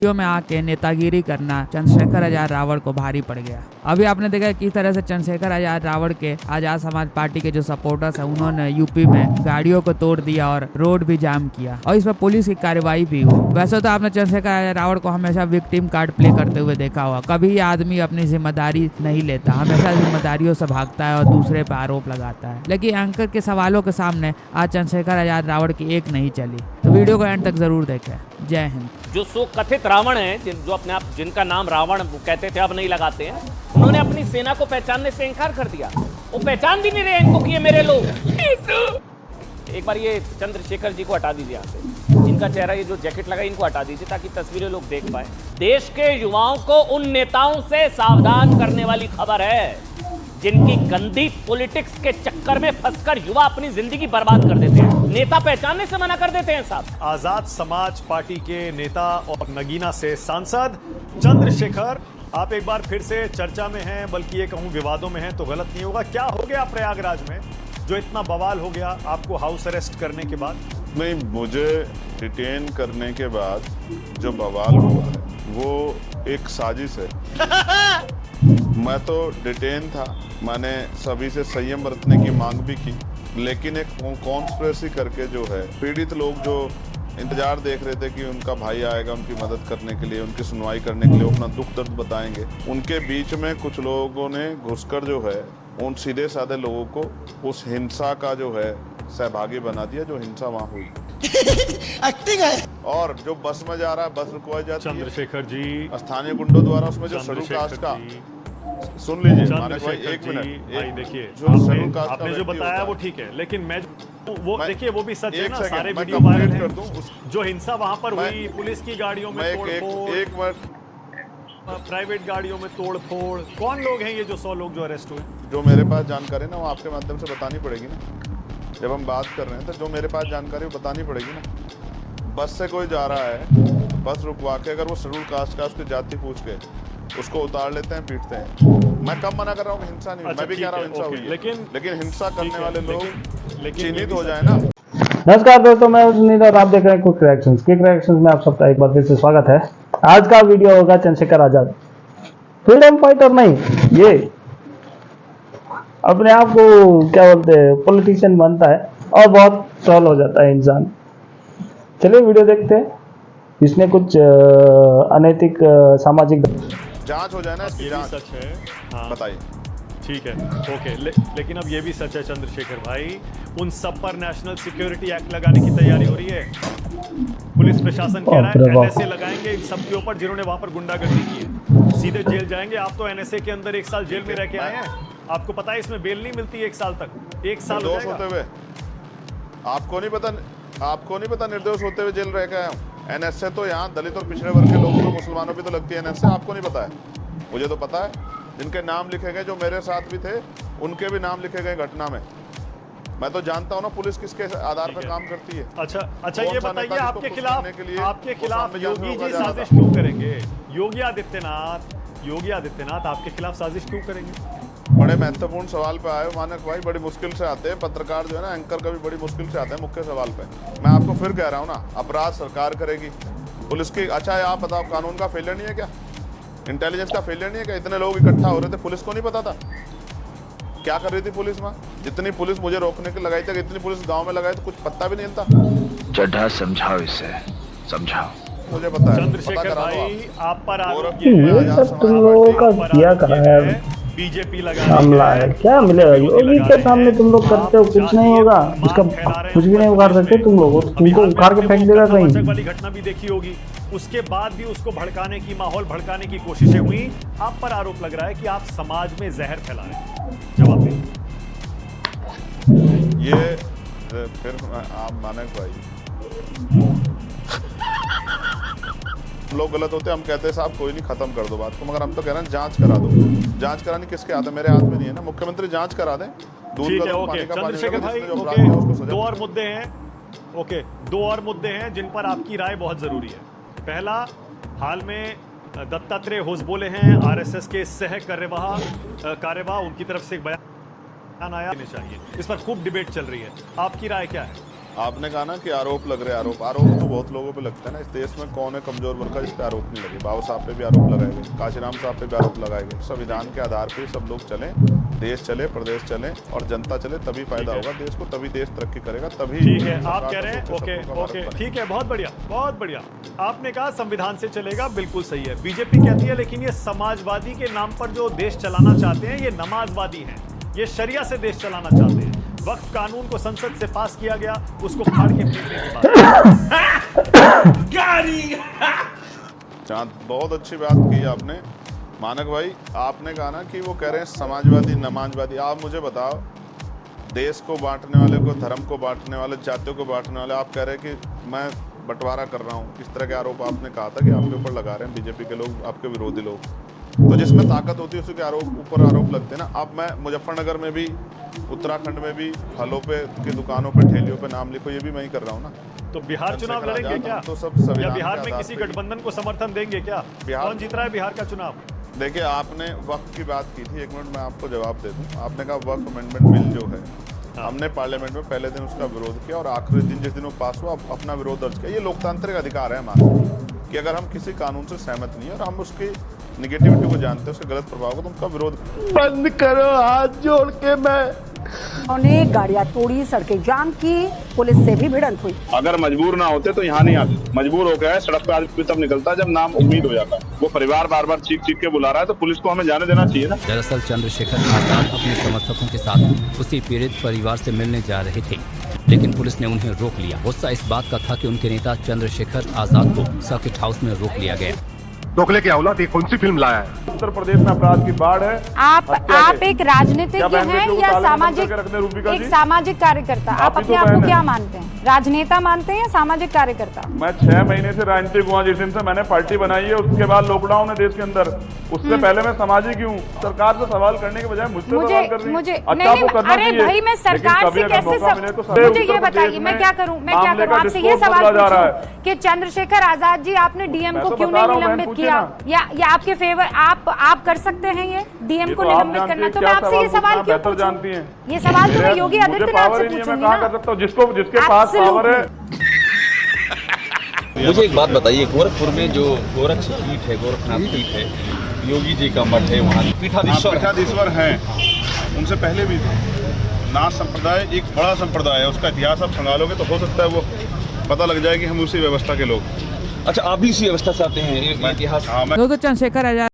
में आके नेतागिरी करना चंद्रशेखर आजाद रावण को भारी पड़ गया। अभी आपने देखा किस तरह से चंद्रशेखर आजाद रावण के आजाद समाज पार्टी के जो सपोर्टर्स हैं उन्होंने यूपी में गाड़ियों को तोड़ दिया और रोड भी जाम किया और इस पर पुलिस की कार्रवाई भी हुई। वैसे तो आपने चंद्रशेखर आजाद रावण को हमेशा विक्टिम कार्ड प्ले करते हुए देखा होगा। कभी ये आदमी अपनी जिम्मेदारी नहीं लेता, हमेशा जिम्मेदारियों से भागता है और दूसरे पर आरोप लगाता है। लेकिन एंकर के सवालों के सामने आज चंद्रशेखर आजाद रावण की एक नहीं चली। तो वीडियो को एंड तक जरूर देखें। जय हिंद। जो सो कथित रावण हैं, जो अपने आप जिनका नाम रावण कहते थे अब नहीं लगाते हैं, उन्होंने अपनी सेना को पहचानने से इनकार कर दिया। वो पहचान भी नहीं रहे इनको कि ये मेरे लोग। एक बार ये चंद्रशेखर जी को हटा दीजिए यहाँ से, इनका चेहरा, ये जो जैकेट लगा इनको हटा दीजिए ताकि तस्वीरें लोग देख पाए। देश के युवाओं को उन नेताओं से सावधान करने वाली खबर है जिनकी गंदी पॉलिटिक्स के चक्कर में फंसकर युवा अपनी जिंदगी बर्बाद कर देते हैं। नेता पहचानने से मना कर देते हैं साहब। आजाद समाज पार्टी के नेता और नगीना से सांसद चंद्रशेखर, आप एक बार फिर से चर्चा में हैं, बल्कि ये कहूं विवादों में हैं तो गलत नहीं होगा। क्या हो गया प्रयागराज में जो इतना बवाल हो गया आपको हाउस अरेस्ट करने के बाद? नहीं, मुझे डिटेन करने के बाद जो बवाल हुआ है वो एक साजिश है। मैं तो डिटेन था, मैंने सभी से संयम बरतने की मांग भी की, लेकिन एक कॉन्स्पिरेसी करके जो है पीड़ित लोग जो इंतजार देख रहे थे कि उनका भाई आएगा उनकी मदद करने के लिए, उनकी सुनवाई करने के लिए, अपना दुख दर्द बताएंगे, उनके बीच में कुछ लोगों ने घुसकर जो है उन सीधे साधे लोगों को उस हिंसा का जो है सहभागी बना दिया जो हिंसा वहाँ हुई। एक्टिंग है। और जो बस में जा रहा है, बस रुकवाई जाती है चंद्रशेखर जी, स्थानीय गुंडों द्वारा, उसमें जो शेड्यूल कास्ट का, सुन लीजिए मानक भाई, एक मिनट, भाई देखिए, आपने जो बताया वो ठीक है, लेकिन मैं वो देखिए वो भी सच है ना, सारे वीडियो वायरल कर दूं जो हिंसा वहां पर हुई, पुलिस की गाड़ियों में तोड़फोड़, प्राइवेट गाड़ियों में तोड़फोड़। कौन लोग हैं ये जो 100 लोग जो अरेस्ट हुए? जो मेरे पास जानकारी ना वो आपके माध्यम से बतानी पड़ेगी ना, जब हम बात कर रहे हैं तो जो मेरे पास जानकारी वो बतानी पड़ेगी ना। बस से कोई जा रहा है, बस रुकवा के अगर वो शेड्यूल कास्ट का उसकी जाति पूछ के उसको उतार लेते हैं, पीटते हैं। मैं कब मना कर रहा हूँ हिंसा नहीं, मैं भी कह रहा हूँ हिंसा हुई है, लेकिन हिंसा करने वाले लोग चिन्हित हो जाए ना। नमस्कार दोस्तों, मैं उम्मीद और आप देख रहे हैं क्विक रिएक्शंस। क्विक रिएक्शंस में आप सबका एक बार फिर से स्वागत है। आज का वीडियो होगा चंद्रशेखर आजाद, फ्रीडम फाइटर नहीं, ये अपने आप को क्या बोलते हैं पॉलिटिशियन बनता है और बहुत ट्रोल हो जाता है इंसान। चलिए वीडियो देखते हैं। इसने कुछ अनैतिक सामाजिक जांच हो जाए ना, ये भी सच है। हाँ बताइए, ठीक है, ओके, लेकिन अब ये भी सच है चंद्रशेखर भाई, उन सब पर नेशनल सिक्योरिटी एक्ट लगाने की तैयारी हो रही है। पुलिस प्रशासन कह रहा है एनएसए लगाएंगे इन सब के ऊपर जिन्होंने वहां पर गुंडागर्दी की है, सीधे जेल जाएंगे। आप तो एनएसए के अंदर 1 साल जेल में रह के आए हैं, आपको पता है इसमें बेल नहीं मिलती 1 साल तक, 1 साल निर्दोष होते हुए। आपको नहीं पता निर्दोष होते हुए जेल रह के आया हूँ। एनएसए तो यहाँ दलित और पिछड़े वर्ग के लोगों को, मुसलमानों की तो लगती है एनएसए, आपको नहीं पता है? मुझे तो पता है, जिनके नाम लिखे गए, जो मेरे साथ भी थे, उनके भी नाम लिखे गए घटना में। मैं तो जानता हूँ ना पुलिस किसके आधार पर काम करती है। अच्छा ये बताइए, आपके खिलाफ योगी जी साजिश क्यों करेंगे? योगी आदित्यनाथ आपके खिलाफ साजिश क्यों करेंगे? बड़े महत्वपूर्ण सवाल पे आए हो मानक भाई, बड़ी मुश्किल से आते हैं पत्रकार जो है ना, एंकर कभी बड़ी मुश्किल से आते हैं मुख्य सवाल पे। मैं आपको फिर कह रहा हूँ ना, अपराध सरकार करेगी, पुलिस की। अच्छा है, आप बताओ, कानून का फेलियर नहीं है क्या? इंटेलिजेंस का फेलियर नहीं है क्या? इतने लोग इकट्ठा हो रहे थे, पुलिस को नहीं पता था क्या कर रही थी पुलिस में? जितनी पुलिस मुझे रोकने के लगाई थी, इतनी पुलिस गाँव में लगाई तो कुछ पता भी नहीं चलता। चड्ढा समझाओ इसे, समझाओ। मुझे पता है चंद्रशेखर भाई, आप पर आरोप ये सब तुम लोगों का किया करा है, बीजेपी मामला है। क्या मिलेगा योगी के सामने? तुम लोग करते हो कुछ नहीं होगा, उसका कुछ भी नहीं उखाड़ सकते तुम लोग, तुमको उखाड़ के फेंक देगा कहीं। वाली घटना भी देखी होगी, उसके बाद भी उसको भड़काने की, माहौल भड़काने की कोशिशें हुई। आप पर आरोप लग रहा है कि आप समाज में जहर फैला रहे हैं। जवाब दें। ये फिर आप मानक भाई, लोग गलत होते हैं, हम कहते हैं साहब कोई नहीं, खत्म कर दो बात को, मगर हम तो कह रहे हैं जांच करा दो। जांच करानी किसके हाथ है? मेरे हाथ में नहीं है ना। मुख्यमंत्री जांच करा दें, ठीक है, ओके चंद्रशेखर भाई, ओके, 2 और मुद्दे हैं, ओके, 2 और मुद्दे हैं जिन पर आपकी राय बहुत जरूरी है। पहला, हाल में दत्तात्रेय होसबोले हैं, आरएसएस के सह कार्यवाह, उनकी तरफ से एक बयान आया चाहिए, इस पर खूब डिबेट चल रही है, आपकी राय क्या है? आपने कहा ना कि आरोप लग रहे, आरोप तो बहुत लोगों पे लगता है ना। इस देश में कौन है कमजोर वर्ग का जिस पे आरोप नहीं लगे? बाबू साहब पे भी आरोप लगाए गए, काशीराम साहब पे भी आरोप लगाए गए। संविधान के आधार पे सब लोग चलें, देश चले, प्रदेश चले और जनता चले, तभी फायदा होगा देश को, तभी देश तरक्की करेगा, तभी। ठीक है, आप कह रहे हैं ओके, ठीक है, बहुत बढ़िया, बहुत बढ़िया। आपने कहा संविधान से चलेगा, बिल्कुल सही है। बीजेपी कहती है लेकिन ये समाजवादी के नाम पर जो देश चलाना चाहते हैं ये नमाजवादी हैं, ये शरिया से देश चलाना चाहते हैं। वक्फ कानून को संसद से पास किया गया, उसको फाड़ के फेंकने की बात। बहुत अच्छी बात की आपने मानक भाई। आपने कहा ना कि वो कह रहे हैं समाजवादी नमाजवादी। आप मुझे बताओ, देश को बांटने वाले को, धर्म को बांटने वाले, जातियों को बांटने वाले, आप कह रहे हैं कि मैं बंटवारा कर रहा हूँ। इस तरह के आरोप आपने कहा था कि आपके ऊपर लगा रहे हैं बीजेपी के लोग, आपके विरोधी लोग। तो जिसमें ताकत होती है उसके ऊपर आरोप लगते हैं ना। अब मैं मुजफ्फरनगर में भी, उत्तराखंड में भी फलों पे की दुकानों पे, ठेलियों पे नाम लिखो, ये भी मैं ही कर रहा हूँ ना। तो बिहार चुनाव लड़ेंगे क्या? तो सब या बिहार में किसी गठबंधन को समर्थन देंगे क्या? कौन जीत रहा है बिहार का चुनाव? देखिए, आपने वक्त की बात की थी, 1 मिनट मैं आपको जवाब दे दूं। आपने कहा वक्त अमेंडमेंट बिल जो है, हमने पार्लियामेंट में पहले दिन उसका विरोध किया और आखिरी दिन जिस दिन वो पास हुआ अपना विरोध दर्ज किया। ये लोकतांत्रिक अधिकार है हमारा कि अगर हम किसी कानून से सहमत नहीं है और हम उसकी निगेटिविटी को जानते हैं, उसके गलत प्रभाव को, तो उनका विरोध बंद करो, हाथ जोड़ के। मैं उन्होंने गाड़ियां तोड़ी, सड़कें जाम की, पुलिस से भी भिड़ंत हुई। अगर मजबूर ना होते तो यहाँ नहीं आते। मजबूर हो गया है, सड़क पे आदमी तब निकलता है जब नाम उम्मीद हो जाता है। वो परिवार बार बार चीख के बुला रहा है, तो पुलिस को हमें जाने देना चाहिए ना। दरअसल चंद्रशेखर आजाद अपने समर्थकों के साथ उसी पीड़ित परिवार से मिलने जा रहे थे, लेकिन पुलिस ने उन्हें रोक लिया। गुस्सा इस बात का था कि उनके नेता चंद्रशेखर आजाद को सर्किट हाउस में रोक लिया गया। दोगले की औलाद, ये कौन सी फिल्म लाया है? उत्तर प्रदेश में अपराध की बाढ़ है। आप एक राजनीतिज्ञ हैं या सामाजिक, एक सामाजिक कार्यकर्ता? आप अपने आप को क्या मानते हैं, राजनेता मानते हैं या सामाजिक कार्यकर्ता? मैं 6 महीने से राजनीतिक हुआ, जिस दिन से मैंने पार्टी बनाई है। उसके बाद लॉकडाउन है देश के अंदर, उससे पहले मैं सामाजिक हूँ। सरकार से सवाल करने के बजाय मुझसे सवाल कर रही है। अरे भाई, मैं सरकार से कैसे, मुझे ये बताइए मैं क्या करूँ? आपसे ये सवाल पूछूं कि चंद्रशेखर आजाद जी, आपने डीएम को क्यों नहीं निलंबित किया? या आपके फेवर आप कर सकते हैं ये डीएम को निलंबित करना? तो मैं आपसे ये सवाल क्यों पूछूं? ये सवाल तो मैं योगी आदित्यनाथ से पूछूंगी ना। जिसके पास पावर है। मुझे एक बात बताइए, गोरखपुर में जो गोरखपीठ है, गोरखनाथ पीठ है, योगी जी का मठ है, वहाँ पीठाधीश्वर हैं, उनसे पहले भी नाथ संप्रदाय एक बड़ा संप्रदाय है। उसका इतिहास आप खंगालोगे तो हो सकता है वो पता लग जाए कि हम उसी व्यवस्था के लोग। अच्छा, आप भी इसी व्यवस्था से आते हैं? इतिहास तो चंद्रशेखर आजाद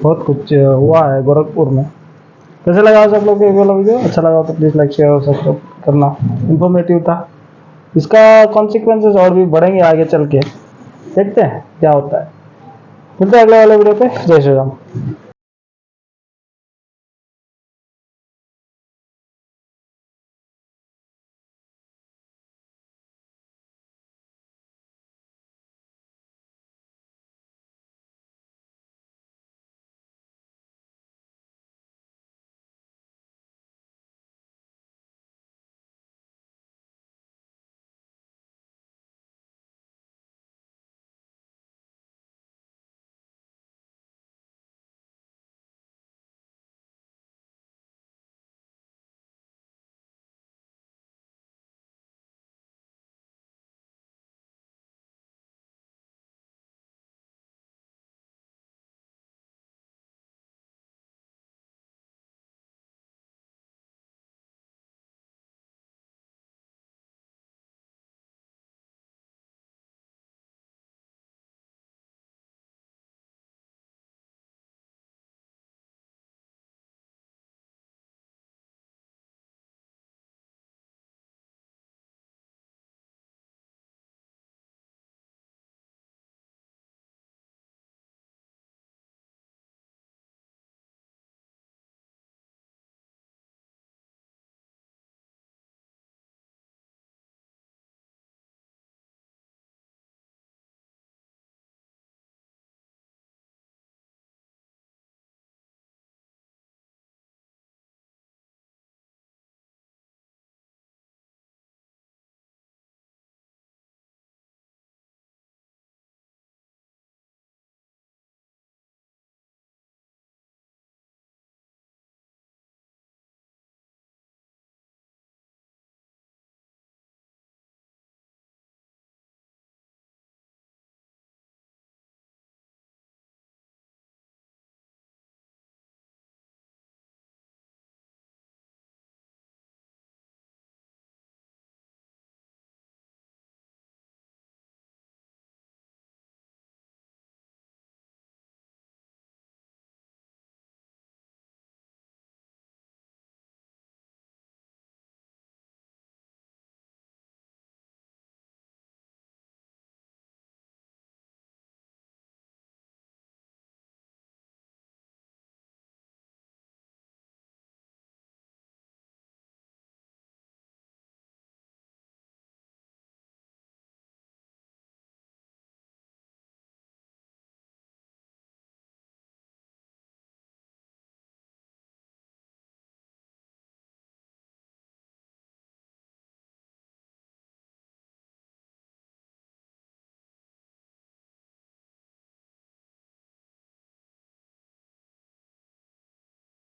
बहुत कुछ हुआ है गोरखपुर में। कैसे लगा सब लोग ये वाला वीडियो? अच्छा लगा तो प्लीज़ लाइक, शेयर और सब्सक्राइब करना। इन्फॉर्मेटिव था। इसका कॉन्सिक्वेंसेस और भी बढ़ेंगे आगे चल के, देखते हैं क्या होता है। मिलते हैं अगले वाले वीडियो पे। जय श्री राम।